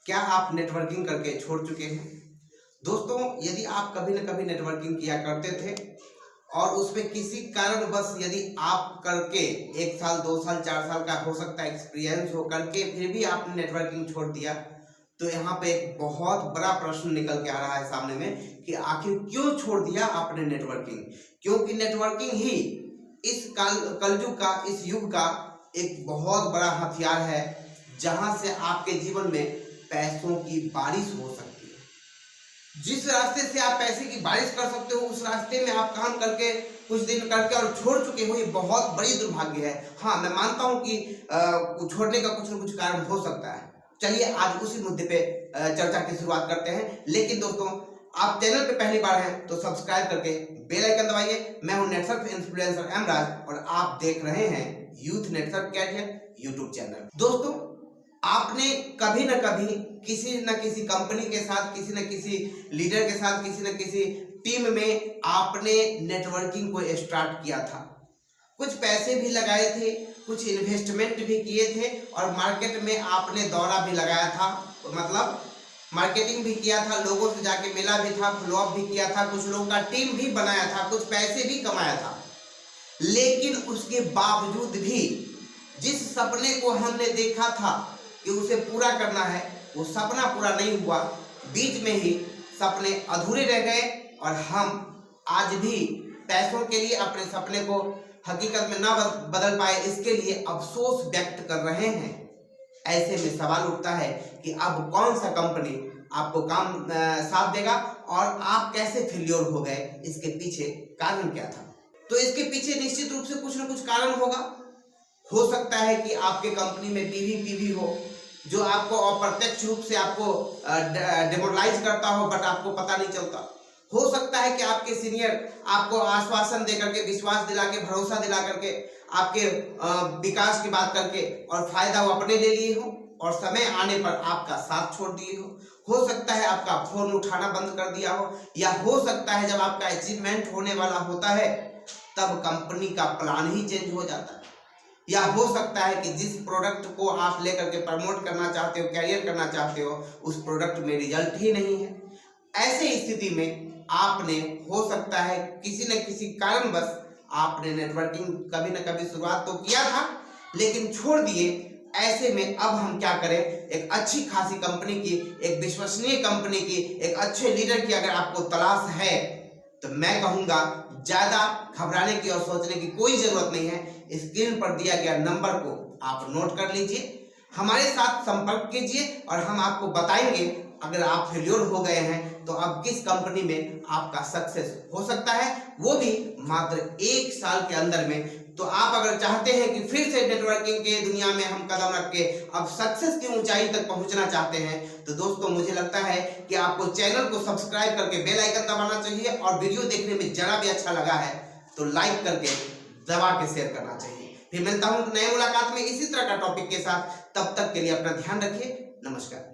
क्या आप नेटवर्किंग करके छोड़ चुके हैं? दोस्तों, यदि आप कभी न कभी नेटवर्किंग किया करते थे और उसमें किसी कारणवश यदि आप करके 1 साल 2 साल 4 साल का हो सकता है एक्सपीरियंस हो करके फिर भी आपने नेटवर्किंग छोड़ दिया, तो यहाँ पे एक बहुत बड़ा प्रश्न निकल के आ रहा है सामने में कि आखिर क्यों छोड़ दिया आपने नेटवर्किंग। क्योंकि नेटवर्किंग ही इस कलयुग का, इस युग का एक बहुत बड़ा हथियार है, जहां से आपके जीवन में पैसों की बारिश हो सकती है। जिस रास्ते से आप पैसे की बारिश कर सकते हो, उस रास्ते में आप काम करके कुछ दिन करके और छोड़ चुके हो, ये बहुत बड़ी दुर्भाग्य है। हाँ, मैं मानता हूं कि छोड़ने का कुछ न कुछ कारण हो सकता है। चलिए आज उसी मुद्दे पे चर्चा की शुरुआत करते हैं। लेकिन दोस्तों, आप चैनल पे पहली बार हैं तो सब्सक्राइब करके बेल आइकन दबाइए। मैं हूं नेटवर्क इन्फ्लुएंसर एम राज और आप देख रहे हैं youth network career YouTube channel. दोस्तों, आपने कभी न कभी किसी न किसी कंपनी के साथ, किसी न किसी लीडर के साथ, किसी न किसी टीम में आपने नेटवर्किंग को स्टार्ट किया था। कुछ पैसे भी लगाए थे, कुछ इन्वेस्टमेंट भी किए थे और मार्केट में आपने दौरा भी लगाया था, मतलब मार्केटिंग भी किया था, लोगों से जाके मिला भी था, फॉलो अप भी किया था, कुछ लोगों का टीम भी बनाया था, कुछ पैसे भी कमाया था। लेकिन उसके बावजूद भी जिस सपने को हमने देखा था कि उसे पूरा करना है, वो सपना पूरा नहीं हुआ। बीच में ही सपने अधूरे रह गए और हम आज भी पैसों के लिए अपने सपने को हकीकत में ना बदल पाए, इसके लिए अफसोस व्यक्त कर रहे हैं। ऐसे में सवाल उठता है कि अब कौन सा कंपनी आपको काम साथ देगा और आप कैसे फेल्योर हो गए, इसके पीछे कारण क्या था? तो इसके पीछे निश्चित रूप से कुछ न कुछ कारण होगा। हो सकता है कि आपके कंपनी में पीवी हो, जो आपको अप्रत्यक्ष रूप से आपको डिमोरलाइज करता हो, बट आपको पता नहीं चलता। हो सकता है कि आपके सीनियर आपको आश्वासन दे करके, विश्वास दिला के, भरोसा दिला करके, आपके विकास की बात करके और फायदा वो अपने ले लिए हो और समय आने पर आपका साथ छोड़ दिए हो सकता है आपका फोन उठाना बंद कर दिया हो, या हो सकता है जब आपका अचीवमेंट होने वाला होता है तब कंपनी का प्लान ही चेंज हो जाता है, या हो सकता है कि जिस प्रोडक्ट को आप लेकर के प्रमोट करना चाहते हो, कैरियर करना चाहते हो, उस प्रोडक्ट में रिजल्ट ही नहीं है। ऐसे स्थिति में आपने, हो सकता है किसी न किसी कारणवश आपने नेटवर्किंग कभी न कभी शुरुआत तो किया था लेकिन छोड़ दिए। ऐसे में अब हम क्या करें? एक अच्छी खासी कंपनी की, एक विश्वसनीय कंपनी की, एक अच्छे लीडर की अगर आपको तलाश है तो मैं कहूंगा ज्यादा घबराने की और सोचने की कोई जरूरत नहीं है। स्क्रीन पर दिया गया नंबर को आप नोट कर लीजिए, हमारे साथ संपर्क कीजिए और हम आपको बताएंगे अगर आप फेल्योर हो गए हैं तो अब किस कंपनी में आपका सक्सेस हो सकता है, वो भी मात्र 1 साल के अंदर में। तो आप अगर चाहते हैं कि फिर से नेटवर्किंग के दुनिया में हम कदम रख के अब सक्सेस की ऊंचाई तक पहुंचना चाहते हैं, तो दोस्तों मुझे लगता है कि आपको चैनल को सब्सक्राइब करके बेल आइकन दबाना चाहिए और वीडियो देखने में जरा भी अच्छा लगा है तो लाइक करके दबा के शेयर करना चाहिए। फिर मिलता हूं नए मुलाकात में इसी तरह का टॉपिक के साथ। तब तक के लिए अपना ध्यान रखिए। नमस्कार।